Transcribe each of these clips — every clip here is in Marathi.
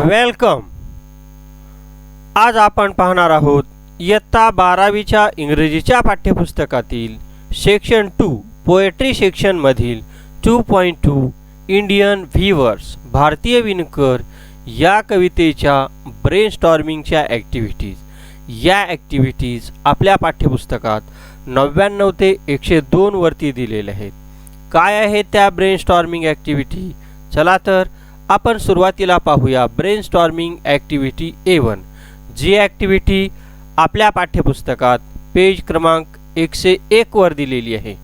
वेलकम. आज आपण पाहणार आहोत इयत्ता 12वीच्या इंग्रजीच्या पाठ्यपुस्तकातील सेक्शन 2 पोएट्री सेक्शन मधील 2.2 इंडियन व्हीवर्स भारतीय विणकर या कवितेच्या ब्रेनस्टॉर्मिंगच्या ॲक्टिव्हिटीज. या ॲक्टिव्हिटीज आपल्या पाठ्यपुस्तकात 99 ते 102 वरती दिलेल्या आहेत. काय आहेत त्या ब्रेनस्टॉर्मिंग ॲक्टिव्हिटी? चला तर आपण सुरुवातीला पाहूया ब्रेनस्टॉर्मिंग ॲक्टिव्हिटी A1, जी ॲक्टिव्हिटी आपल्या पाठ्यपुस्तकात पेज क्रमांक 101 वर दिलेली आहे.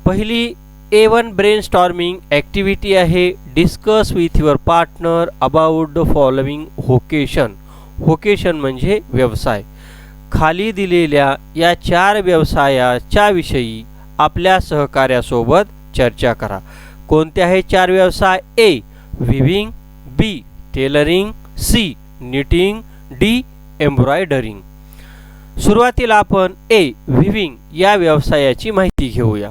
पहिली A1 ब्रेनस्टॉर्मिंग ॲक्टिव्हिटी आहे, discuss with your partner about the following vocation. Vocation म्हणजे व्यवसाय. खाली दिलेल्या या 4 व्यवसायाच्या विषयी आपल्या सहकार्यासोबत चर्चा करा. कोणते आहे 4 व्यवसाय? A. Viewing, B. Tailoring, C. Knitting, D. Embroidering. सुरुवातीला आपण A. विविंग या व्यवसायाची माहिती घेऊया.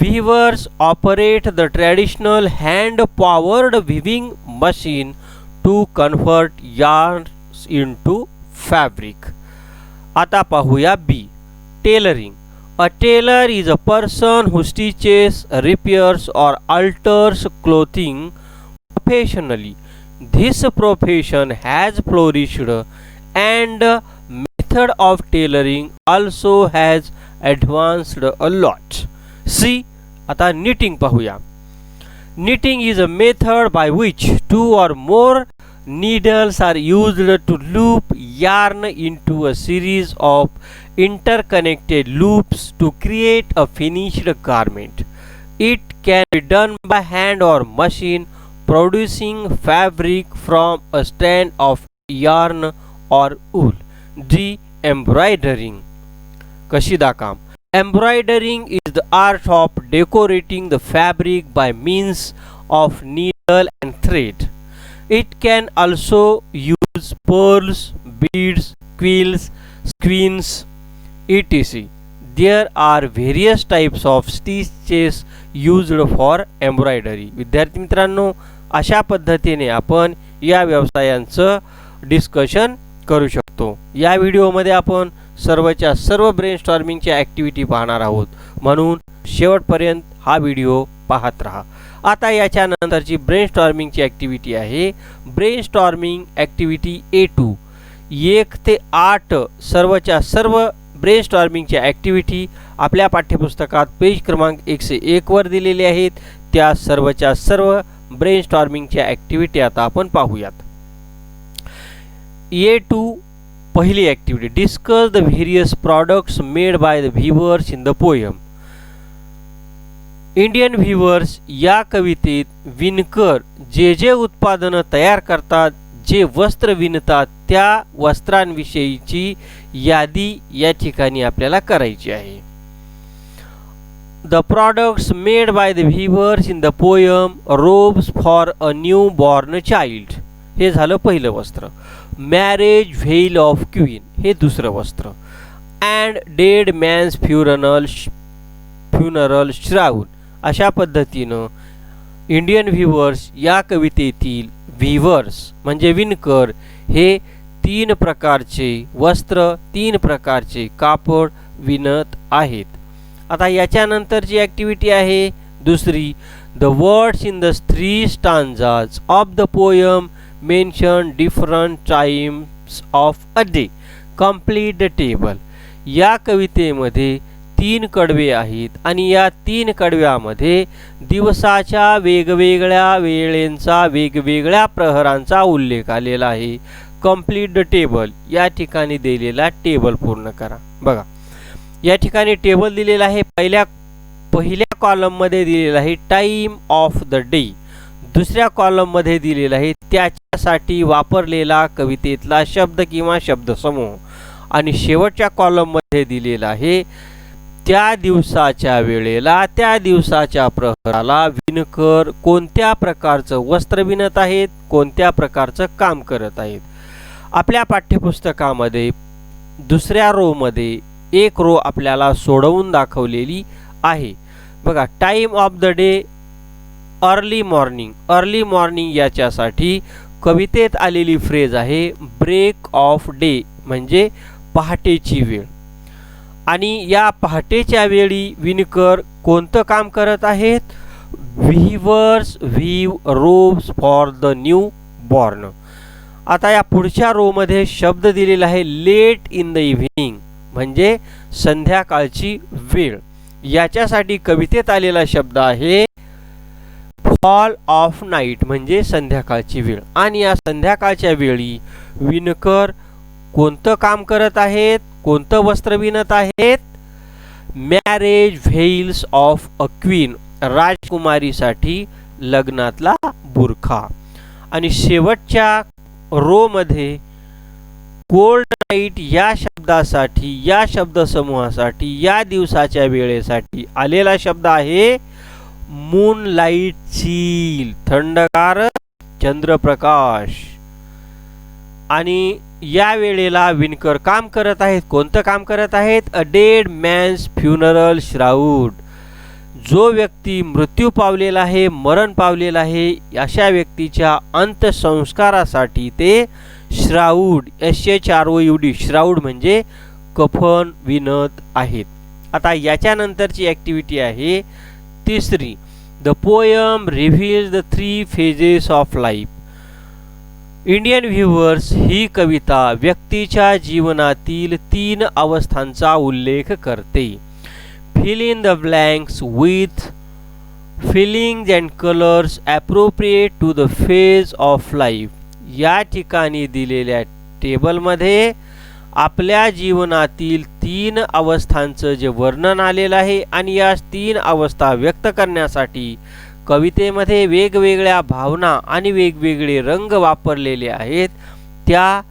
Weavers operate the traditional hand-powered weaving machine to convert yarns into fabric. आता पाहूया B. Tailoring. A tailor is a person who stitches, repairs or alters clothing professionally. This profession has flourished and method of tailoring also has advanced a lot. C. आता knitting पाहूया. Knitting is a method by which 2 or more needles are used to loop yarn into a series of interconnected loops to create a finished garment. It can be done by hand or machine, producing fabric from a strand of yarn or wool. D. Embroidering. Kashida काम. Embroidering is the art of decorating the fabric by means of needle and thread. It can also use pearls, beads, quills, skeins, etc. There are various types of stitches used for embroidery. विद्यार्थी मित्रांनो, अशा पद्धतीने आपण या व्यवसायांचं डिस्कशन करू शकतो. या व्हिडिओमध्ये आपण सर्वच्या सर्व ब्रेनस्टॉर्मिंगच्या ॲक्टिव्हिटी पाहणार आहोत, म्हणून शेवटपर्यंत हा व्हिडिओ पाहत राहा. आता याच्यानंतरची ब्रेनस्टॉर्मिंगची ॲक्टिव्हिटी आहे ब्रेनस्टॉर्मिंग ॲक्टिव्हिटी A2. 1 ते 8 सर्वच्या सर्व ब्रेनस्टॉर्मिंगच्या ॲक्टिव्हिटी आपल्या पाठ्यपुस्तकात पेज क्रमांक 101 वर दिलेले आहेत. त्या सर्वच्या सर्व ब्रेनस्टॉर्मिंगच्या ॲक्टिव्हिटी आता आपण पाहूयात. A2 पहिली activity, discuss the various products made by the weavers in the poem. Indian weavers या कवितेत विणकर जे जे उत्पादनं तयार करतात, जे वस्त्र विणतात, त्या वस्त्रांविषयीची यादी या ठिकाणी आपल्याला करायची आहे. The products made by the weavers in the poem, robes for a new born child, हे झालं पहिलं वस्त्र. मॅरेज व्हेल ऑफ क्वीन, हे दुसरं वस्त्र. And dead man's funeral shroud. अशा पद्धतीनं इंडियन व्हीवर्स या कवितेतील व्हीवर्स म्हणजे विणकर हे 3 प्रकारचे वस्त्र, 3 प्रकारचे कापड विणत आहेत. आता याच्यानंतरची ॲक्टिव्हिटी आहे दुसरी, the words in the 3 stanzas of the poem mention different times of a day. Complete the table. या कवितेमध्ये 3 कडवे आहेत आणि या 3 कडव्यामध्ये दिवसाच्या वेगवेगळ्या वेळेंचा, वेगवेगळ्या प्रहरांचा उल्लेख आलेला आहे. कंप्लीट द टेबल या ठिकाणी दिलेला टेबल पूर्ण करा. बघा, या ठिकाणी टेबल दिलेला आहे. पहिल्या कॉलममध्ये दिलेला आहे टाइम ऑफ द डे. दुसऱ्या कॉलममध्ये दिलेला आहे त्याच्यासाठी वापरलेला कवितेतला शब्द किंवा शब्दसमूह. आणि शेवटच्या कॉलममध्ये दिलेला आहे त्या दिवसाच्या वेळेला, त्या दिवसाच्या प्रहराला विणकर कोणत्या प्रकारचं वस्त्र विणत आहेत, कोणत्या प्रकारचं काम करत आहेत. आपल्या पाठ्यपुस्तकामध्ये दुसऱ्या रोमध्ये एक रो आपल्याला सोडवून दाखवलेली आहे. बघा, time of the day early morning. Early morning याच्यासाठी कवितेत आलेली फ्रेज आहे ब्रेक ऑफ डे म्हणजे पहाटेची वेळ. आणि या पहाटेच्या वेळी विणकर कोणतं काम करत आहेत? Weavers weave robes for the new born. आता या पुढच्या रोमध्ये शब्द दिलेला आहे लेट इन द इव्हिनिंग म्हणजे संध्याकाळची वेळ. याच्यासाठी कवितेत आलेला शब्द आहे फॉल ऑफ नाईट म्हणजे संध्याकाळची वेळ. आणि या संध्याकाळच्या वेळी विणकर कोणतं काम करत आहेत? कोणतं वस्त्र विणत आहेत? Marriage veils of a queen राजकुमारीसाठी लग्नातला बुरखा. आणि शेवटच्या रो मध्ये कोल्ड नाईट या शब्दासाठी या शब्दसमूहासाठी या दिवसाच्या वेळेसाठी आलेला शब्द आहे मूनलाईट चील थंडगार चंद्रप्रकाश. आणि या वेळेला विणकर काम करत आहेत. कोणतं काम करत आहेत? A dead man's funeral shroud. जो व्यक्ती मृत्यू पावलेला आहे मरण पावलेला आहे अशा व्यक्तीच्या अंत्यसंस्कारासाठी ते श्राऊड SHROUD श्राऊड म्हणजे कफन विणत आहेत. आता याच्यानंतरची ॲक्टिव्हिटी आहे तिसरी. The poem reveals the 3 phases of life. Indian weavers ही कविता व्यक्तीच्या जीवनातील 3 अवस्थांचा उल्लेख करते. Fill in the blanks with feelings and colours appropriate to the phase of life. या ठिकाणी दिलेल्या टेबलमध्ये आपल्या जीवनातील 3 अवस्थांचं जे वर्णन आलेलं आहे आणि या 3 अवस्था व्यक्त करण्यासाठी कवितेमध्ये वेगवेगळ्या भावना आणि वेगवेगळे रंग वापरलेले आहेत. त्या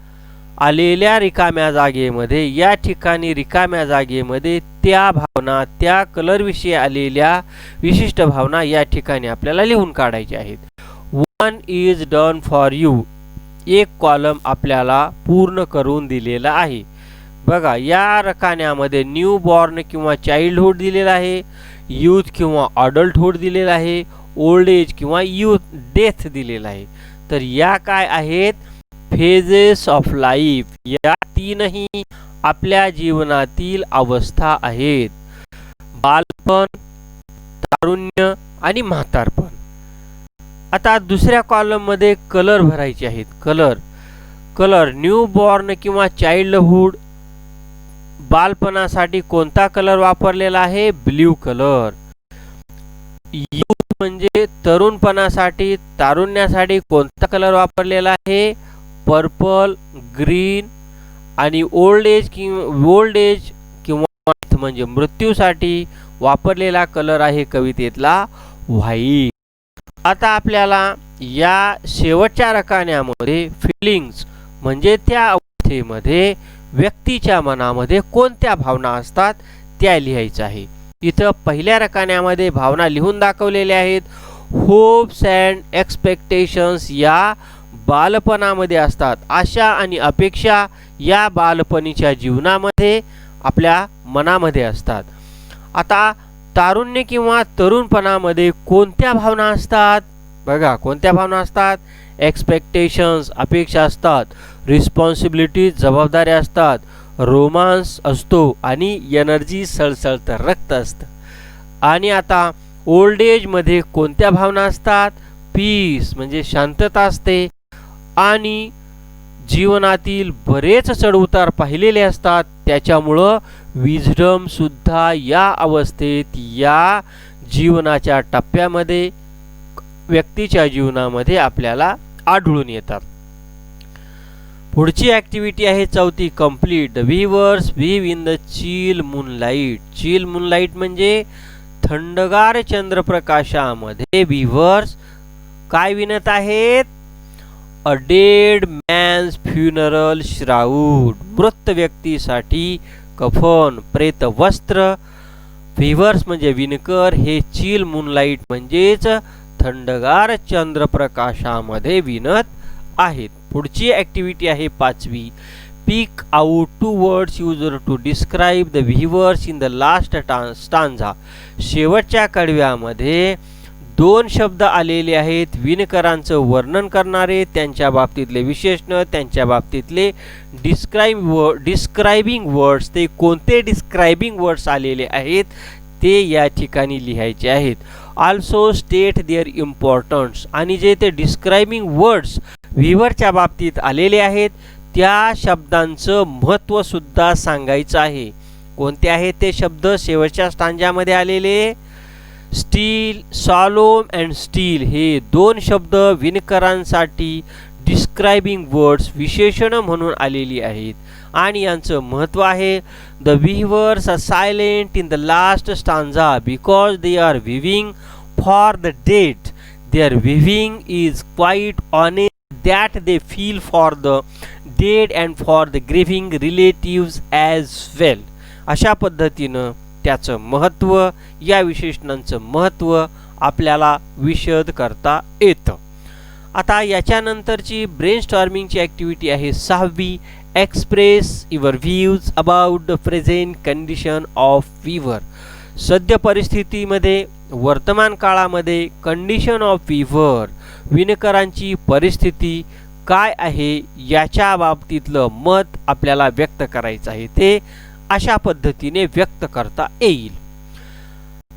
आलेल्या रिकाम्या जागेमध्ये या ठिकाणी रिकाम्या जागेमध्ये त्या भावना त्या कलरविषयी आलेल्या विशिष्ट भावना या ठिकाणी आपल्याला लिहून काढायच्या आहेत. 1 इज डन फॉर यू. एक कॉलम आपल्याला पूर्ण करून दिलेला आहे. बघा या रकान्यामध्ये न्यू बॉर्न किंवा चाइल्डहुड दिलेला आहे, यूथ किंवा अडल्टहुड दिलेला आहे, ओल्ड एज किंवा यूथ डेथ दिलेला आहे. तर या काय आहेत? Phases of life. या 3ही आपल्या जीवनातील अवस्था आहेत. बालपण, तारुण्य आणि म्हातारपण. आता दुसऱ्या कॉलम मध्ये कलर भरायचे आहेत. कलर न्यू बॉर्न किंवा चाइल्डहुड बालपणासाठी कोणता कलर वापरलेला आहे? Blue colour. यूथ म्हणजे तरुणपणासाठी तारुण्यासाठी कोणता कलर वापरलेला आहे? Purple, green. आणि ओल्ड एज किंवा म्हणजे मृत्यूसाठी वापरलेला कलर आहे कवितेतला व्हाईट. आता आपल्याला या शेवटच्या रकान्यामध्ये फिलिंग्स म्हणजे त्या अवस्थेमध्ये व्यक्तीच्या मनामध्ये कोणत्या भावना असतात त्या लिहायचं आहे. इथं पहिल्या रकान्यामध्ये भावना लिहून दाखवलेल्या आहेत. होप्स अँड एक्सपेक्टेशन्स या बालपणामध्ये असतात. आशा आणि अपेक्षा या बालपणीच्या जीवनामध्ये आपल्या मनामध्ये असतात. आता तारुण्य किंवा तरुणपणामध्ये कोणत्या भावना असतात? बघा कोणत्या भावना असतात? एक्सपेक्टेशन्स अपेक्षा असतात, रिस्पॉन्सिबिलिटी जबाबदाऱ्या असतात, रोमांस असतो आणि एनर्जी सळसळतं रक्त असतं. आणि आता ओल्ड एजमध्ये कोणत्या भावना असतात? पीस म्हणजे शांतता असते आणि जीवनातील बरेच चढउतार पाहिलेले असतात. त्याच्यामुळं विजडम सुद्धा या अवस्थेत या जीवनाच्या टप्प्यामध्ये व्यक्तीच्या जीवनामध्ये आपल्याला आढळून येतात. पुढची ॲक्टिव्हिटी आहे चौथी complete. The weavers weave in the chill moonlight. Chill moonlight म्हणजे थंडगार चंद्रप्रकाशामध्ये व्हीवर्स काय विणत आहेत? A dead man's funeral shroud. मृत व्यक्तीसाठी कफन प्रेत वस्त्र. व्हीवर्स म्हणजे विणकर हे चिल मूनलाईट म्हणजेच थंडगार चंद्रप्रकाशामध्ये विणत आहेत. पुढची ॲक्टिव्हिटी आहे पाचवी. Pick out 2 words used to describe the weavers in the last stanza. शेवटच्या कडव्यामध्ये दोन शब्द आलेले आहेत विणकरांचं वर्णन करणारे, त्यांच्या बाबतीतले विशेषण, त्यांच्या बाबतीतले डिस्क्रायबिंग वर्ड्स. ते कोणते डिस्क्रायबिंग वर्ड्स आलेले आहेत ते या ठिकाणी लिहायचे आहेत. Also state their importance. आणि जे ते डिस्क्रायबिंग वर्ड्स व्हीवरच्या बाबतीत आलेले आहेत त्या शब्दांचं महत्त्वसुद्धा सांगायचं आहे. कोणते आहेत ते शब्द शेवटच्या स्टांजामध्ये आलेले? स्टील, सॉलोम अँड स्टील हे दोन शब्द विणकरांसाठी डिस्क्रायबिंग वर्ड्स विशेषण म्हणून आलेली आहेत आणि यांचं महत्त्व आहे. The weavers are silent in the last stanza because they are weaving for the dead. Their weaving is quite honest that they feel for the dead and for the grieving relatives as well. अशा पद्धतीनं त्याचं महत्त्व, या विशेषणांचं महत्त्व आपल्याला विशद करता येतं. आता याच्यानंतरची ब्रेनस्टॉर्मिंगची ॲक्टिव्हिटी आहे 6वी. Express your views about the present condition of weaver. सद्य परिस्थितीमध्ये, वर्तमान काळामध्ये कंडिशन ऑफ वीवर, विणकरांची परिस्थिती काय आहे याच्या बाबतीतलं मत आपल्याला व्यक्त करायचं आहे. ते अशा पद्धतीने व्यक्त करता येईल.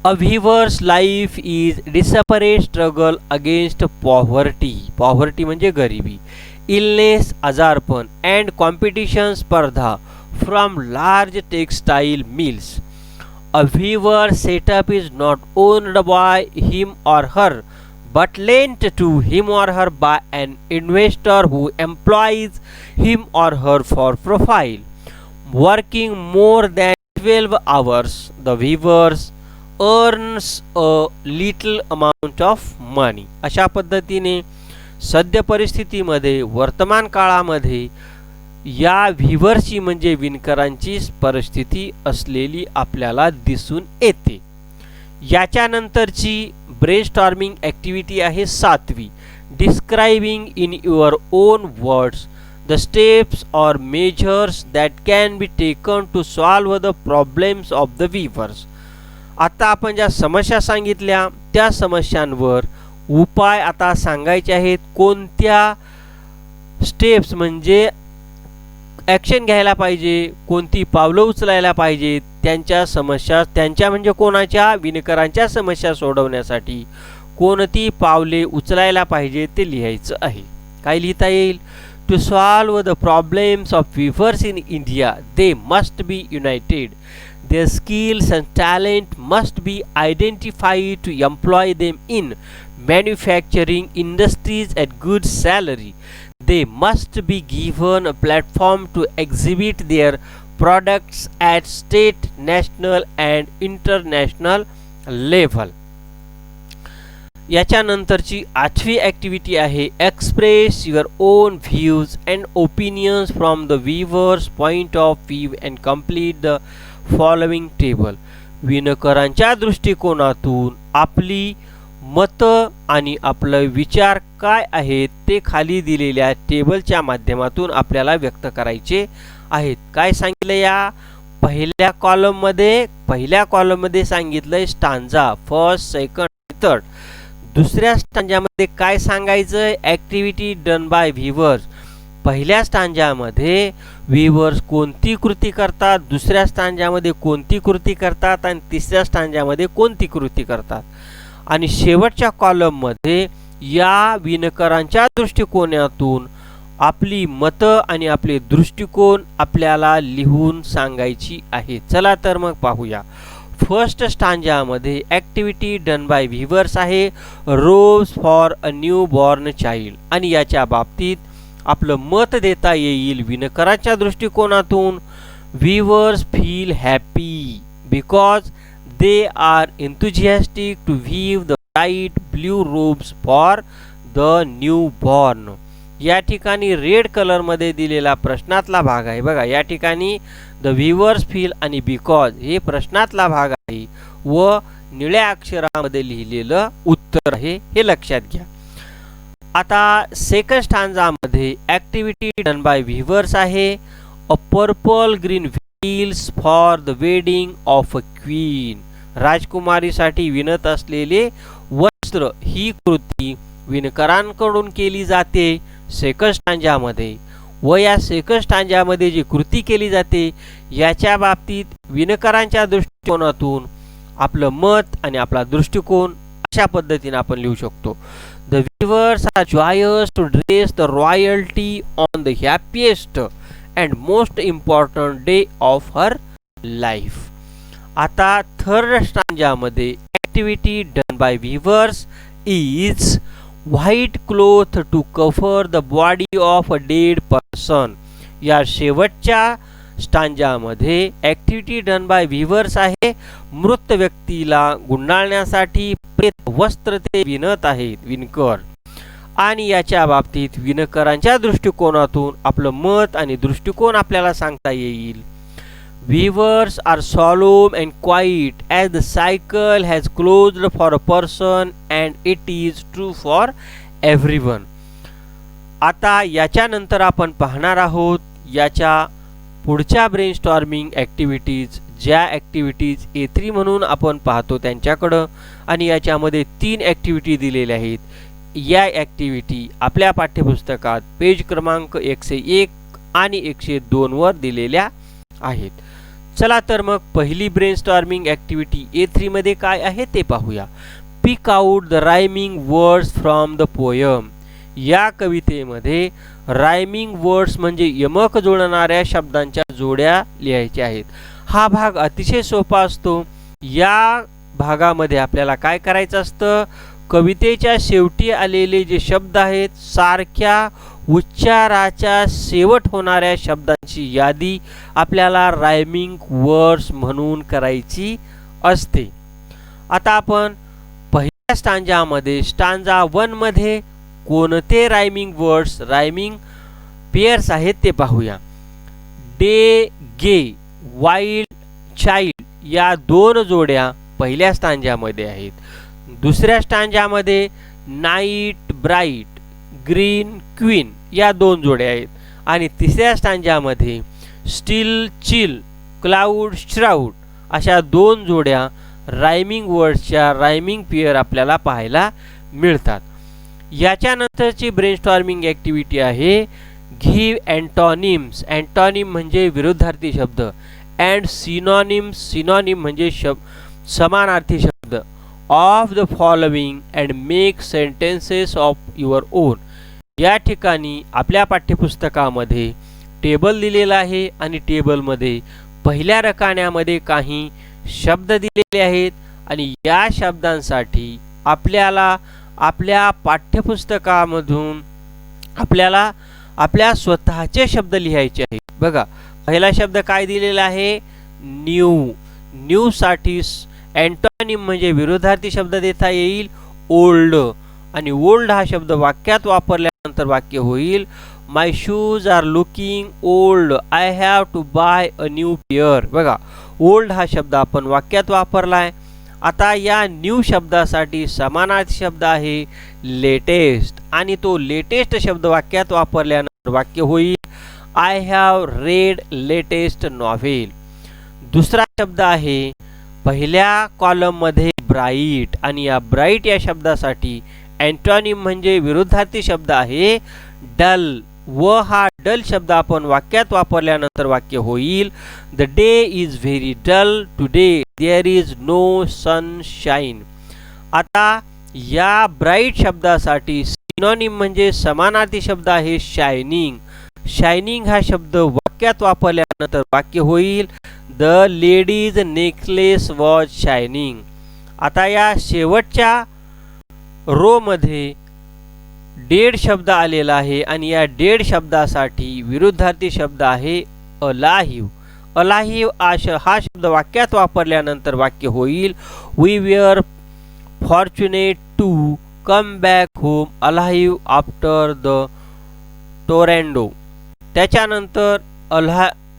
A weaver's life is desperate struggle against poverty. Poverty म्हणजे गरिबी, इलनेस आजारपण, अँड कॉम्पिटिशन स्पर्धा from large textile mills. A weaver setup is not owned by him or her but lent to him or her by an investor who employs him or her for profile. Working more than 12 hours, the weavers earns a little amount of money. अशा पद्धतीने सद्य परिस्थितीमध्ये, वर्तमान काळामध्ये या व्हीवरची म्हणजे विणकरांची परिस्थिती असलेली आपल्याला दिसून येते. याच्यानंतरची ब्रेनस्टॉर्मिंग ॲक्टिव्हिटी आहे 7वी. Describing in your own words the steps or measures that can be taken to solve the problems of the weavers. आता आपण ज्या समस्या सांगितल्या त्या समस्यांवर उपाय आता सांगायचे आहेत. कोणत्या स्टेप्स म्हणजे ॲक्शन घ्यायला पाहिजे, कोणती पावलं उचलायला पाहिजेत, त्यांच्या समस्या, त्यांच्या म्हणजे कोणाच्या, विणकरांच्या समस्या सोडवण्यासाठी कोणती पावले उचलायला पाहिजे ते लिहायचं आहे. काय लिहिता येईल? To solve the problems of weavers in India they must be united. Their skills and talent must be identified to employ them in manufacturing industries at good salary. They must be given a platform to exhibit their products at state, national and international level. याच्यानंतरची 8वी ॲक्टिव्हिटी आहे express your own views and opinions from the weavers point of view and complete the following table. विणकरांच्या दृष्टिकोनातून आपली मतं आणि आपलं विचार काय आहेत ते खाली दिलेल्या टेबलच्या माध्यमातून आपल्याला व्यक्त करायचे आहेत. काय सांगितलं या पहिल्या कॉलममध्ये सांगितलंय स्टांजा, फर्स्ट, सेकंड, थर्ड. दुसऱ्या स्टांजामध्ये काय सांगायचं? Activity done by weavers. पहिल्या स्टांजामध्ये व्हीवर्स कोणती कृती करतात, दुसऱ्या स्टांजामध्ये कोणती कृती करतात आणि तिसऱ्या स्टांजामध्ये कोणती कृती करतात. आणि शेवटच्या कॉलममध्ये या विणकरांच्या दृष्टिकोनातून आपली मतं आणि आपले दृष्टिकोन आपल्याला लिहून सांगायची आहे. चला तर मग पाहूया. फर्स्ट स्टांजामध्ये ॲक्टिव्हिटी डन बाय व्हीवर्स आहे robes for a new born child. आणि याच्या बाबतीत आपलं मत देता येईल विणकराच्या दृष्टिकोनातून. Weavers feel happy because they are enthusiastic to weave the bright blue robes for the newborn. या ठिकाणी रेड कलर मध्ये दिलेला प्रश्नातला भाग आहे बघा. या ठिकाणी द व्हीवर्स फील आणि बिकॉज हे प्रश्नातला भाग आहे व निळ्या अक्षरामध्ये लिहिलेलं उत्तर आहे, हे लक्षात घ्या. आता सेकंड स्टांजामध्ये ॲक्टिव्हिटी डन बाय व्हीवर्स आहे a purple green veils for the wedding of a queen. राजकुमारीसाठी विणत असलेले वस्त्र दुसरं, ही कृती विणकरांकडून केली जाते सेकंड स्टांजामध्ये व या सेकंड स्टांजामध्ये जी कृती केली जाते याच्या बाबतीत विणकरांच्या दृष्टिकोनातून आपलं मत आणि आपला दृष्टिकोन अशा पद्धतीने आपण लिहू शकतो. The weavers are joyous to dress the royalty on the happiest and most important day of her life. आता थर्ड स्टांजामध्ये activity done by weavers is white cloth to cover the body of a dead person. या शेवटच्या स्टांजामध्ये ॲक्टिव्हिटी डन बाय वीवर्स आहे, मृत व्यक्तीला गुंडाळण्यासाठी प्रेत वस्त्र ते विणत आहेत विणकर, आणि याच्या बाबतीत विणकरांच्या दृष्टिकोनातून आपलं मत आणि दृष्टिकोन आपल्याला सांगता येईल. Weavers are solemn and quiet as the cycle has closed for a person and it is true for everyone. आता याच्यानंतर आपण पाहणार आहोत याच्या पुढच्या ब्रेनस्टॉर्मिंग ॲक्टिव्हिटीज, ज्या ॲक्टिव्हिटीज A3 म्हणून आपण पाहतो त्यांच्याकडं, आणि याच्यामध्ये 3 ॲक्टिव्हिटी दिलेल्या आहेत. या ॲक्टिव्हिटी आपल्या पाठ्यपुस्तकात पेज क्रमांक 101 आणि 102 वर दिलेल्या आहेत. चला तर मग पहिली ब्रेनस्टॉर्मिंग ॲक्टिव्हिटी A3 मध्ये काय आहे ते पाहूया. Pick out the rhyming words from the poem. या कवितेमध्ये रायमिंग वर्ड्स म्हणजे यमक जुळणाऱ्या शब्दांच्या जोड्या लिहायच्या आहेत. हा भाग अतिशय सोपा असतो. या भागामध्ये आपल्याला काय करायचं असतं, कवितेच्या शेवटी आलेले जे शब्द आहेत सारख्या उच्चाराच्या शेवट होणाऱ्या शब्दांची यादी आपल्याला रायमिंग वर्ड्स म्हणून करायची असते. आता आपण पहिल्या स्टांजामध्ये स्टांजा 1 मध्ये कोणते रायमिंग वर्ड्स, रायमिंग पेयर्स आहेत ते पाहूया. डे, गे, वाईल्ड, चाइल्ड या 2 जोड्या पहिल्या स्टांजामध्ये आहेत. दुसऱ्या स्टांजामध्ये नाईट, ब्राईट, ग्रीन, क्वीन या 2 जोड्या आहेत. आणि तिसऱ्या स्टांजामध्ये स्टील, चिल, क्लाउड, श्राउड अशा 2 जोड्या रायमिंग वर्ड्सच्या रायमिंग पेयर आपल्याला पाहायला मिळतात. याच्यानंतरची ब्रेनस्टॉर्मिंग ॲक्टिव्हिटी आहे गिव्ह अँटॉनिम्स. अँटॉनिम म्हणजे विरुद्धार्थी शब्द, अँड सिनॉनिम्स, सिनॉनिम म्हणजे समानार्थी शब्द of the following and make sentences of your on. या ठिकाणी आपल्या पाठ्यपुस्तकामध्ये टेबल दिलेला आहे आणि टेबलमध्ये पहिल्या रकान्यामध्ये काही शब्द दिलेले आहेत आणि या शब्दांसाठी आपल्याला आपल्या पाठ्यपुस्तकामधून आपल्याला आपल्या स्वतःचे शब्द लिहायचे आहेत. बघा पहिला शब्द काय दिलेला आहे, न्यू. न्यू साठी अँटॉनिम म्हणजे विरोधार्थी शब्द देता येईल ओल्ड, आणि ओल्ड हा शब्द वाक्यात वापरल्यानंतर वाक्य होईल my shoes are looking old, I have to buy a new pair. बघा ओल्ड हा शब्द आपण वाक्यात वापरलाय. आता या न्यू शब्दासाठी समानार्थी शब्द आहे लेटेस्ट, आणि तो लेटेस्ट शब्द वाक्यात वापरल्यानंतर वाक्य होईल I have red latest novel. दुसरा शब्द आहे पहिल्या कॉलममध्ये ब्राईट, आणि या ब्राईट या शब्दासाठी अँटॉनिम म्हणजे विरुद्धार्थी शब्द आहे डल, व हा डल शब्द आपण वाक्यात वापरल्यानंतर वाक्य होईल the day is very dull today, there is no sunshine. आता या ब्राईट शब्दासाठी सिनॉनिम म्हणजे समानार्थी शब्द आहे शायनिंग. शायनिंग हा शब्द वाक्यात वापरल्यानंतर वाक्य होईल the ladies necklace was shining. आता या शेवटच्या रो मध्ये डेड शब्द आलेला आहे आणि या डेड शब्दासाठी विरुद्धार्थी शब्द आहे अलाहिव. अलाहिव हा शब्द वाक्यात वापरल्यानंतर वाक्य होईल we were fortunate to come back home alive after the tornado. त्याच्यानंतर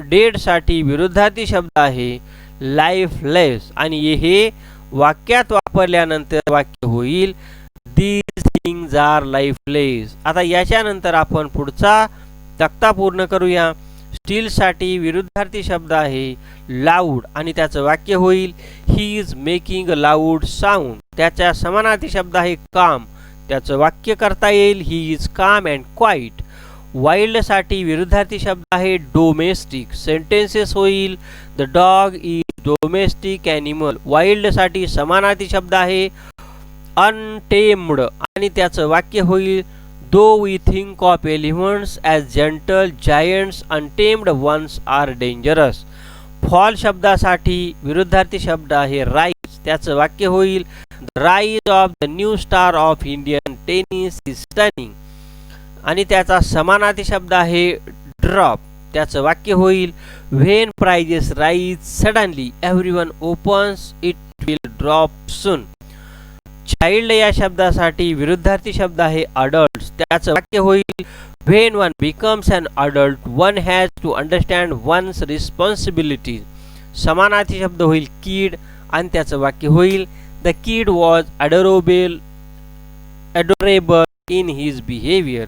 डेड साठी विरुद्धार्थी शब्द आहे लाईफलेस, आणि हे वाक्यात वापरल्यानंतर वाक्य होईल दीज थिंग्स आर लाईफलेस. आता याच्यानंतर आपण पुढचा तक्ता पूर्ण करूया. स्टील साठी विरुद्धार्थी शब्द आहे लाऊड, आणि त्याचं वाक्य होईल he is making a loud sound. त्याचा समानार्थी शब्द आहे काम. त्याचं वाक्य करता येईल he is calm and quiet. वाईल्डसाठी विरुद्धार्थी शब्द आहे डोमेस्टिक. सेंटेन्सेस होईल the dog is domestic animal. वाईल्डसाठी समानार्थी शब्द आहे अनटेम्ड आणि त्याचं वाक्य होईल though we think of elephants as gentle giants untamed ones are dangerous. Fall शब्दासाठी विरुद्धार्थी शब्द आहे राईज. त्याचं वाक्य होईल the rise of the new star of Indian tennis is stunning आणि त्याचा समानार्थी शब्द आहे ड्रॉप. त्याचं वाक्य होईल when prices rise suddenly everyone opens it will drop soon. Child या शब्दासाठी विरुद्धार्थी शब्द आहे अडल्ट. त्याचं वाक्य होईल when one becomes an adult one has to understand one's responsibilities. समानार्थी शब्द होईल किड आणि त्याचं वाक्य होईल the kid was adorable in his behaviour.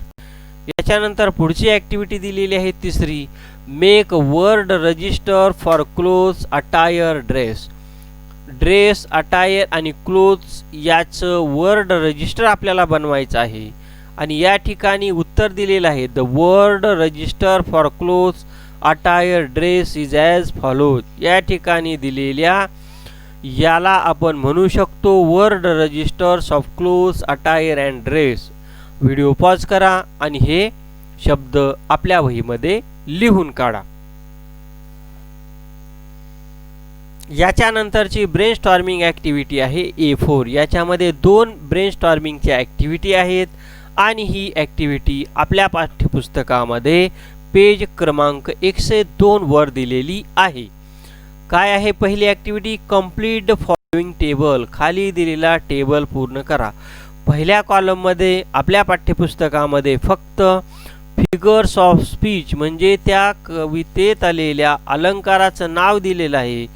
याच्यानंतर पुढची ॲक्टिव्हिटी दिलेली आहे तिसरी make word register for clothes attire dress. Dress attire आणि क्लोथ्स याचं वर्ड रजिस्टर आपल्याला बनवायचं आहे आणि या ठिकाणी उत्तर दिलेलं आहे the word register for clothes attire dress is as follows. या ठिकाणी दिलेल्या याला आपण म्हणू शकतो word registers of clothes attire and dress. Video pause करा आणि हे शब्द आपल्या वहीमध्ये लिहून काढा. याच्यानंतरची ब्रेनस्टॉर्मिंग ॲक्टिव्हिटी आहे A4. याच्यामध्ये 2 ब्रेनस्टॉर्मिंगच्या ॲक्टिव्हिटी आहेत आणि ही ॲक्टिव्हिटी आपल्या पाठ्यपुस्तकामध्ये पेज क्रमांक 102 वर दिलेली आहे. काय आहे पहिली activity complete the following table. खाली दिलेला टेबल पूर्ण करा. पहिल्या कॉलममध्ये आपल्या पाठ्यपुस्तकामध्ये फक्त फिगर्स ऑफ स्पीच म्हणजे त्या कवितेत आलेल्या अलंकाराचं नाव दिलेलं आहे.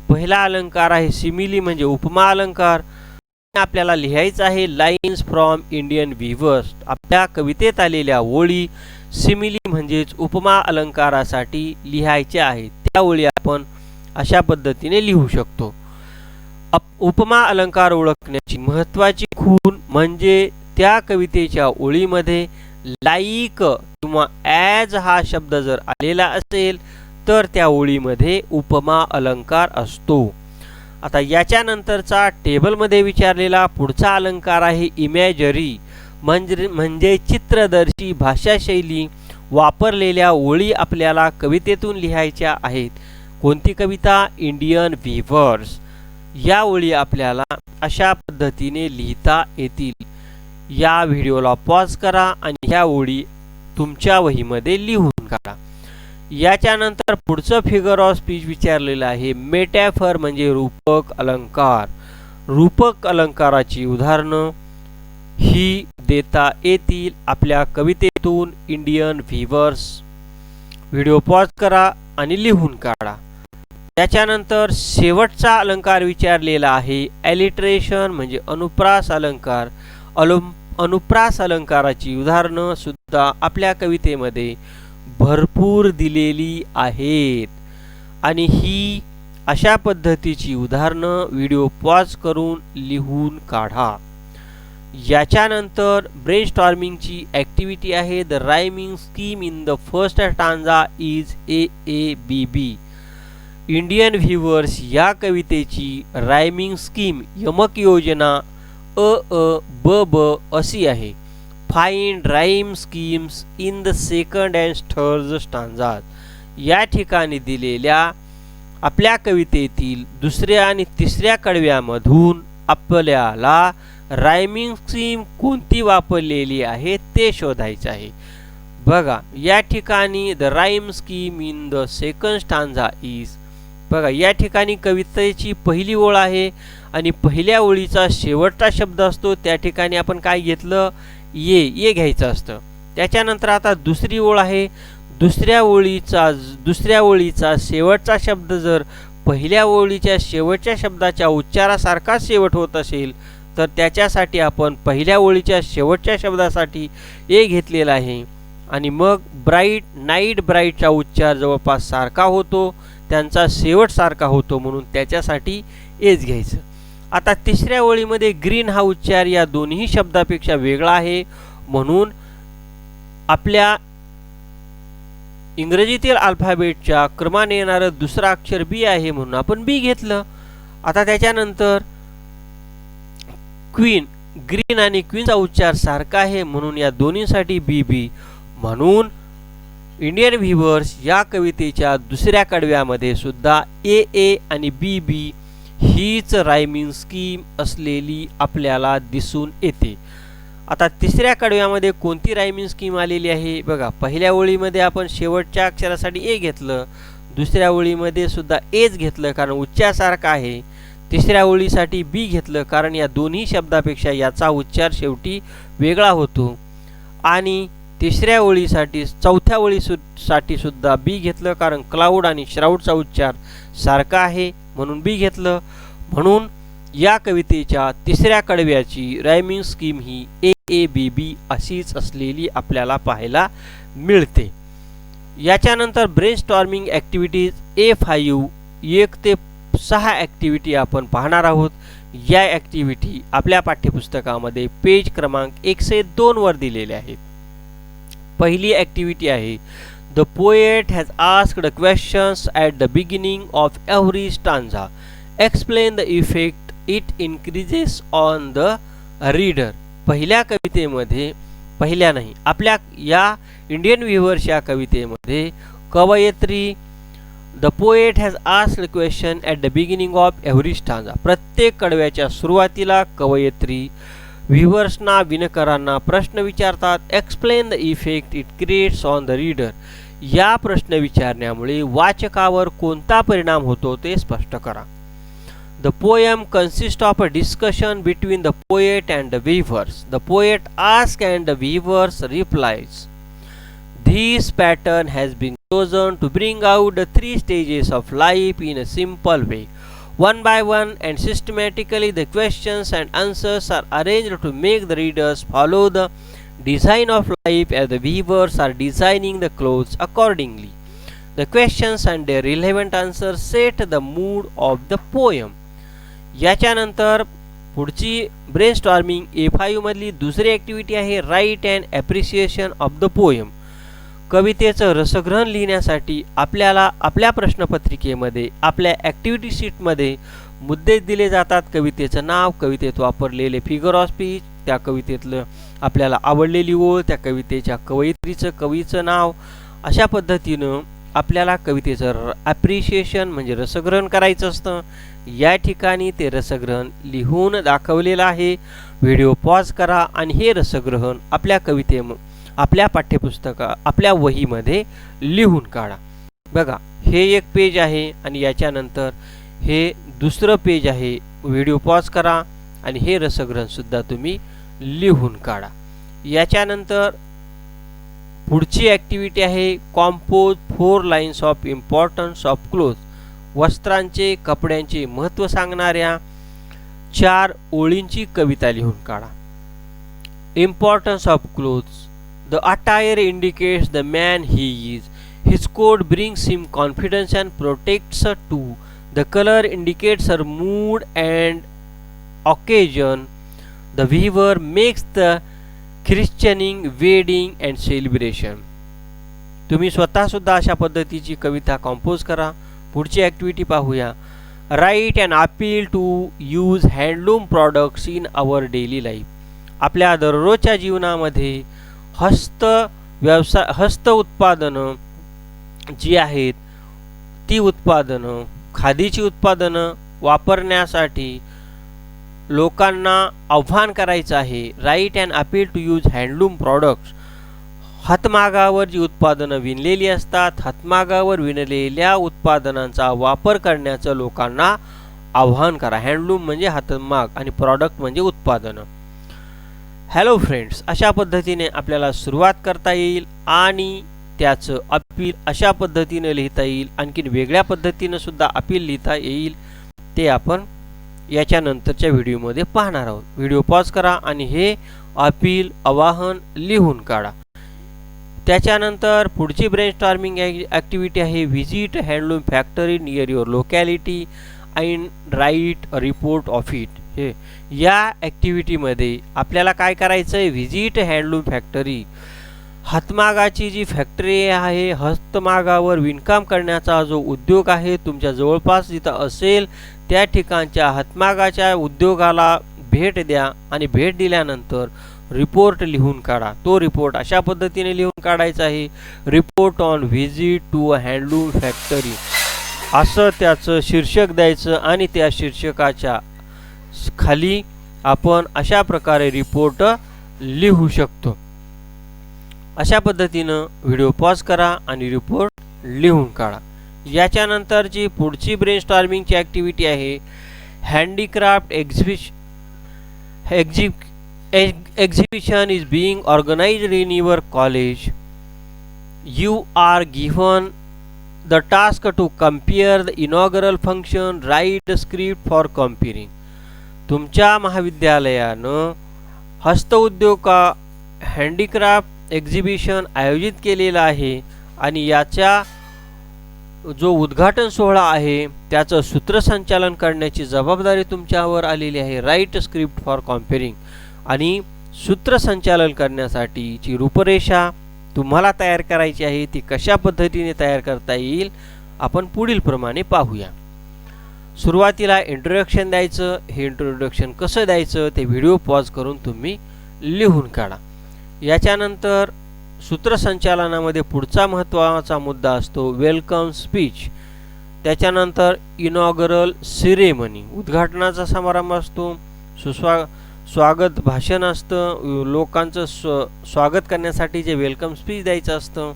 पहिला अलंकार आहे सिमिली म्हणजे उपमा अलंकार. आपल्याला लिहायचं आहे लाईन्स फ्रॉम इंडियन व्हिवर्स. आपल्या कवितेत आलेल्या ओळी सिमिली म्हणजेच उपमा अलंकारासाठी लिहायच्या आहेत. त्या ओळी आपण अशा पद्धतीने लिहू शकतो. उपमा अलंकार ओळखण्याची महत्त्वाची खूण म्हणजे त्या कवितेच्या ओळीमध्ये लाईक किंवा ॲज हा शब्द जर आलेला असेल तर त्या ओळीमध्ये उपमा अलंकार असतो. आता याच्यानंतरचा टेबलमध्ये विचारलेला पुढचा अलंकार आहे इमॅजरी म्हणजे चित्रदर्शी भाषाशैली वापरलेल्या ओळी आपल्याला कवितेतून लिहायच्या आहेत. कोणती कविता? Indian viewers. या ओळी आपल्याला अशा पद्धतीने लिहिता येतील. या व्हिडिओला पॉज करा आणि ह्या ओळी तुमच्या वहीमध्ये लिहून काढा. याच्यानंतर पुढचं फिगर ऑफ स्पीच विचारलेलं आहे मेटॅफर म्हणजे रूपक अलंकार. रूपक अलंकाराची उदाहरणं ही देता येतील आपल्या कवितेतून इंडियन व्हिवर्स. व्हिडिओ पॉज करा आणि लिहून काढा. त्याच्यानंतर शेवटचा अलंकार विचारलेला आहे ॲलिट्रेशन म्हणजे अनुप्रास अलंकार. अनुप्रास अलंकाराची उदाहरणं सुद्धा आपल्या कवितेमध्ये भरपूर दिलेली आहेत आणि ही अशा पद्धतीची उदाहरणं व्हिडिओ पॉज करून लिहून काढा. याच्यानंतर ब्रेनस्टॉर्मिंगची ॲक्टिव्हिटी आहे the rhyming scheme in the first stanza is AABB. Indian viewers या कवितेची रायमिंग स्कीम यमक योजना ब अशी आहे. Find rhyme schemes in the second and third stanzas. या ठिकाणी दिलेल्या आपल्या कवितेतील दुसऱ्या आणि तिसऱ्या कडव्यामधून आपल्याला रायमिंग स्कीम कोणती वापरलेली आहे ते शोधायचं आहे. बघा या ठिकाणी the rhyme scheme in the second stanza is. बघा या ठिकाणी कवितेची पहिली ओळ आहे आणि पहिल्या ओळीचा शेवटचा शब्द असतो. त्या ठिकाणी आपण काय घेतलं? ये घ्यायचं असतं. त्याच्यानंतर आता दुसरी ओळ आहे. दुसऱ्या ओळीचा शेवटचा शब्द जर पहिल्या ओळीच्या शेवटच्या शब्दाच्या उच्चारासारखा शेवट होत असेल तर त्याच्यासाठी आपण पहिल्या ओळीच्या शेवटच्या शब्दासाठी ए घेतलेला आहे आणि मग ब्राईट नाईट ब्राईटचा उच्चार जवळपास सारखा होतो, त्यांचा शेवट सारखा होतो म्हणून त्याच्यासाठी एच घ्यायचं. आता तिसऱ्या ओळीमध्ये ग्रीन हा उच्चार या दोन्ही शब्दापेक्षा वेगळा आहे, म्हणून आपल्या इंग्रजीतील अल्फाबेटच्या क्रमाने येणारं दुसरं अक्षर बी आहे, म्हणून आपण बी घेतलं. आता त्याच्यानंतर क्वीन, ग्रीन आणि क्वीनचा उच्चार सारखा आहे, म्हणून या दोन्हीसाठी बी बी. म्हणून इंडियन व्ह्यूअर्स, या कवितेच्या दुसऱ्या कडव्यामध्ये सुद्धा ए ए आणि बी बी हीच रायमिंग स्कीम असलेली आपल्याला दिसून येते. आता तिसऱ्या कडव्यामध्ये कोणती रायमिंग स्कीम आलेली आहे बघा. पहिल्या ओळीमध्ये आपण शेवटच्या अक्षरासाठी ए घेतलं, दुसऱ्या ओळीमध्ये सुद्धा एच घेतलं कारण उच्चार सारखा आहे. तिसऱ्या ओळीसाठी बी घेतलं कारण या दोन्ही शब्दापेक्षा याचा उच्चार शेवटी वेगळा होतो. आणि तिसऱ्या ओळीसाठी चौथ्या ओळीसाठी सुद्धा बी घेतलं कारण क्लाउड आणि श्राउडचा उच्चार सारखा आहे, म्हणून बी घेतलं. म्हणून या कवितेच्या तिसऱ्या कडव्याची rhyming scheme he A A B बी अशीच असलेली आपल्याला पाहायला मिळते. याच्यानंतर ब्रेनस्टॉर्मिंग ॲक्टिव्हिटीज A5 1 ते 6 ॲक्टिव्हिटी आपण पाहणार आहोत. या ॲक्टिव्हिटी आपल्या पाठ्यपुस्तकामध्ये पेज क्रमांक 102 वर दिलेल्या आहेत. पहिली ॲक्टिव्हिटी आहे, the poet has asked questions at the beginning of every stanza. Explain the effect it increases on the reader. पहिल्या कवितेमध्ये, पहिल्या नाही, आपल्या या इंडियन व्ह्यूअर्स या कवितेमध्ये कवयित्री the poet has asked question at the beginning of every stanza. प्रत्येक कडव्याच्या सुरुवातीला कवयित्री व्ह्यूअर्सना, विणकरांना प्रश्न विचारतात. Explain the effect it creates on the reader. या प्रश्न विचारण्यामुळे वाचकावर कोणता परिणाम होतो ते स्पष्ट करा. The poem consists of a discussion between the poet and the weavers. The poet asks and the weavers replies. This pattern has been chosen to bring out the 3 stages of life in a simple way. One by one and systematically, the questions and answers are arranged to make the readers follow the design of life as the weavers are designing the clothes accordingly. The questions and their relevant answers set the mood of the poem. याच्यानंतर पुढची ब्रेनस्टॉर्मिंग A5 मधली दुसरी ॲक्टिव्हिटी आहे, write and appreciation of the poem. कवितेचं रसग्रहण लिहिण्यासाठी आपल्याला आपल्या प्रश्नपत्रिकेमध्ये, आपल्या ॲक्टिव्हिटी शीटमध्ये मुद्दे दिले जातात. कवितेचं नाव, कवितेत वापरलेले फिगर ऑफ स्पीच, त्या कवितेतलं आपल्याला आवडलेली ओळ, त्या कवितेच्या कवयित्रीचं, कवीचं नाव. अशा पद्धतीनं आपल्याला कवितेचं ॲप्रिशिएशन म्हणजे रसग्रहण करायचं असतं. या ठिकाणी ते रसग्रहण लिहून दाखवलेलं आहे. व्हिडिओ पॉज करा आणि हे रसग्रहण आपल्या आपल्या आपल्या वहीमध्ये लिहून काढा. बघा, हे एक पेज आहे आणि याच्यानंतर हे दुसरं पेज आहे. व्हिडिओ पॉज करा आणि हे रसग्रहण सुद्धा तुम्ही लिहून काढा. याच्यानंतर पुढची ॲक्टिव्हिटी आहे, compose 4 lines of importance of cloth. वस्त्रांचे, कपड्यांचे महत्त्व सांगणाऱ्या 4 ओळींची कविता लिहून काढा. Importance of clothes. The attire indicates the man he is. His coat brings him confidence and protects too. The colour indicates her mood and occasion. The weaver makes the christening, wedding and celebration. तुम्ही स्वतःसुद्धा अशा पद्धतीची कविता कंपोज करा. पुढची ॲक्टिव्हिटी पाहूया, write and appeal to use handloom products in our daily life. आपल्या दररोजच्या जीवनामध्ये हस्त उत्पादनं जी आहेत ती उत्पादनं, खादीची उत्पादनं वापरण्यासाठी लोकांना आव्हान करायचं आहे. Write and appeal to use handloom products. हातमागावर जी उत्पादनं विणलेली असतात, हातमागावर विणलेल्या उत्पादनांचा वापर करण्याचं लोकांना आव्हान करा. हँडलूम म्हणजे हातमाग आणि प्रॉडक्ट म्हणजे उत्पादनं. हॅलो फ्रेंड्स, अशा पद्धतीने आपल्याला सुरुवात करता येईल आणि त्याचं अपील अशा पद्धतीने लिहिता येईल. आणखीन वेगळ्या पद्धतीनं सुद्धा अपील लिहिता येईल. ते आपण याच्यानंतरच्या व्हिडिओमध्ये पाहणार आहोत. व्हिडिओ पॉज करा आणि हे अपील, आवाहन लिहून काढा. त्याच्यानंतर पुढची ब्रेनस्टॉर्मिंग ॲक्टिव्हिटी आहे, visit handloom factory near your locality and write a report of it. हे या ॲक्टिव्हिटीमध्ये आपल्याला काय करायचं आहे, व्हिजिट हँडलूम फॅक्टरी. हातमागाची जी फॅक्टरी आहे, हस्तमागावर विणकाम करण्याचा जो उद्योग आहे तुमच्या जवळपास जिथं असेल त्या ठिकाणच्या हातमागाच्या उद्योगाला भेट द्या आणि भेट दिल्यानंतर रिपोर्ट लिहून काढा. तो रिपोर्ट अशा पद्धतीने लिहून काढायचा आहे, report on visit to a handloom factory असं त्याचं शीर्षक द्यायचं आणि त्या शीर्षकाच्या खाली आपण अशा प्रकारे रिपोर्ट लिहू शकतो. अशा पद्धतीनं व्हिडिओ पॉज करा आणि रिपोर्ट लिहून काढा. याच्यानंतरची पुढची ब्रेनस्टॉर्मिंगची ॲक्टिव्हिटी आहे handicraft exhibition is being organized in your college. You are given the task to compare the inaugural function, write the script for comparing. तुमच्या महाविद्यालयानं हस्तउद्योग हँडीक्राफ्ट एक्झिबिशन आयोजित केलेला आहे आणि याच्या जो उद्घाटन सोहळा आहे त्याचं सूत्रसंचालन करण्याची जबाबदारी तुमच्यावर आलेली आहे. Write script for compering. आणि सूत्रसंचालन करण्यासाठीची रूपरेषा तुम्हाला तयार करायची आहे. ती कशा पद्धतीने तयार करता येईल आपण पुढील प्रमाणे पाहूया. सुरुवातीला इंट्रोडक्शन द्यायचं. हे इंट्रोडक्शन कसं द्यायचं ते व्हिडिओ पॉज करून तुम्ही लिहून काढा. याच्यानंतर सूत्रसंचालनामध्ये पुढचा महत्त्वाचा मुद्दा असतो वेलकम स्पीच. त्याच्यानंतर इनॉगरल सिरेमनी, उद्घाटनाचा समारंभ असतो. स्वागत भाषण असतं, लोकांचं स्वागत करण्यासाठी जे वेलकम स्पीच द्यायचं असतं.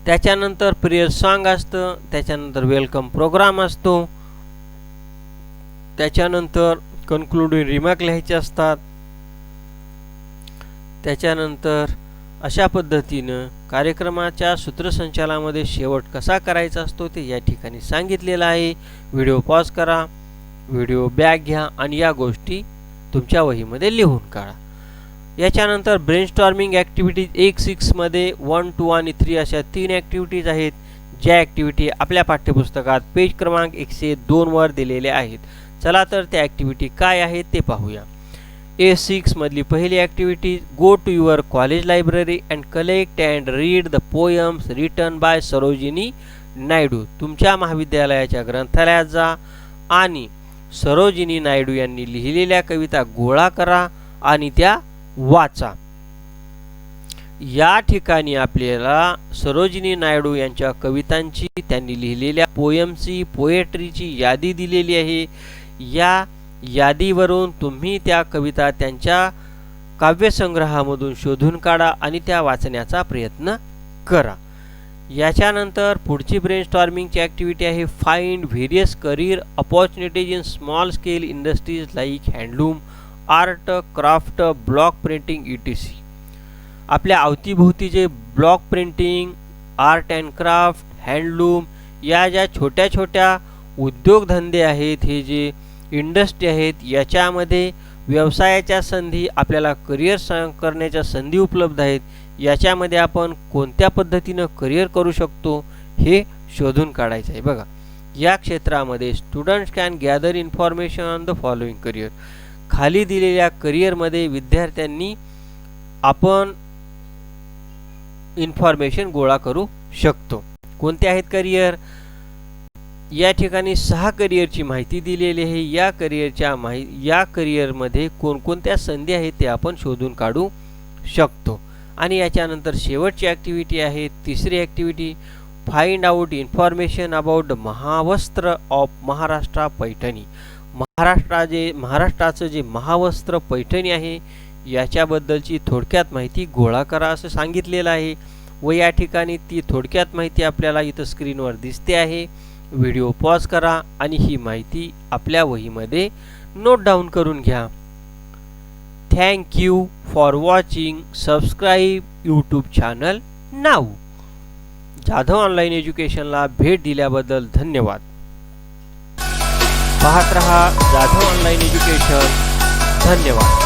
त्याच्यानंतर प्रेयर सॉन्ग असतं. त्याच्यानंतर वेलकम प्रोग्राम असतो. त्याच्यानंतर कन्क्लुडिंग रिमार्क लिहायचे असतात. त्याच्यानंतर अशा पद्धतीनं कार्यक्रमाच्या सूत्रसंचालनामध्ये शेवट कसा करायचा असतो ते या ठिकाणी सांगितलेलं आहे. व्हिडिओ पॉज करा, व्हिडिओ बॅक घ्या आणि या गोष्टी तुमच्या वहीमध्ये लिहून काढा. याच्यानंतर ब्रेनस्टॉर्मिंग ॲक्टिव्हिटीज 1-6 मध्ये 1, 2 आणि 3 अशा 3 ॲक्टिव्हिटीज आहेत, ज्या ॲक्टिव्हिटी आपल्या पाठ्यपुस्तकात पेज क्रमांक 102 वर दिलेल्या आहेत. चला तर त्या ॲक्टिव्हिटी काय आहेत ते पाहूया. A6 मधली पहिली activity, go to your college library and collect and read the poems written by Sarojini Naidu. तुमच्या महाविद्यालयाच्या ग्रंथालयात जा आणि सरोजिनी नायडू यांनी लिहिलेल्या कविता गोळा करा आणि त्या वाचा. या ठिकाणी आपल्याला सरोजिनी नायडू यांच्या कवितांची, त्यांनी लिहिलेल्या पोएमची, पोएट्रीची यादी दिलेली आहे. या यादीवरून तुम्ही त्या कविता त्यांच्या काव्यसंग्रहामधून शोधून काढा आणि त्या वाचण्याचा प्रयत्न करा. याच्यानंतर पुढची ब्रेनस्टॉर्मिंगची ॲक्टिव्हिटी आहे find various career opportunities in small scale industries like handloom, art, craft, block printing etc. आपल्या अवतीभोवती जे block printing, art and craft, handloom या ज्या छोट्या छोट्या उद्योगधंदे आहेत, हे जे इंडस्ट्री आहेत, याच्यामध्ये व्यवसायाच्या संधी, आपल्याला करिअर करण्याच्या संधी उपलब्ध आहेत. याच्यामध्ये आपण कोणत्या पद्धतीनं करिअर करू शकतो हे शोधून काढायचं आहे. बघा, या क्षेत्रामध्ये students can gather information on the following career. खाली दिलेल्या करिअरमध्ये विद्यार्थ्यांनी आपण इन्फॉर्मेशन गोळा करू शकतो. कोणते आहेत करिअर? या ठिकाणी 6 करिअरची माहिती दिलेली आहे. या करिअरमध्ये कोणकोणत्या संधी आहेत ते आपण शोधून काढू शकतो. आणि याच्यानंतर शेवटची ॲक्टिव्हिटी आहे तिसरी activity, find out information about the महावस्त्र ऑफ महाराष्ट्र पैठणी. महाराष्ट्राचं जे महावस्त्र पैठणी आहे याच्याबद्दलची थोडक्यात माहिती गोळा करा असं सांगितलेलं आहे. व या ठिकाणी ती थोडक्यात माहिती आपल्याला इथं स्क्रीनवर दिसते आहे. व्हिडिओ पॉज करा आणि ही माहिती आपल्या वहीमध्ये नोट डाऊन करून घ्या. Thank you for watching. Subscribe YouTube channel now. Jadhav online एज्युकेशनला भेट दिल्याबद्दल धन्यवाद. पाहत रहा जाधव ऑनलाईन एज्युकेशन. धन्यवाद.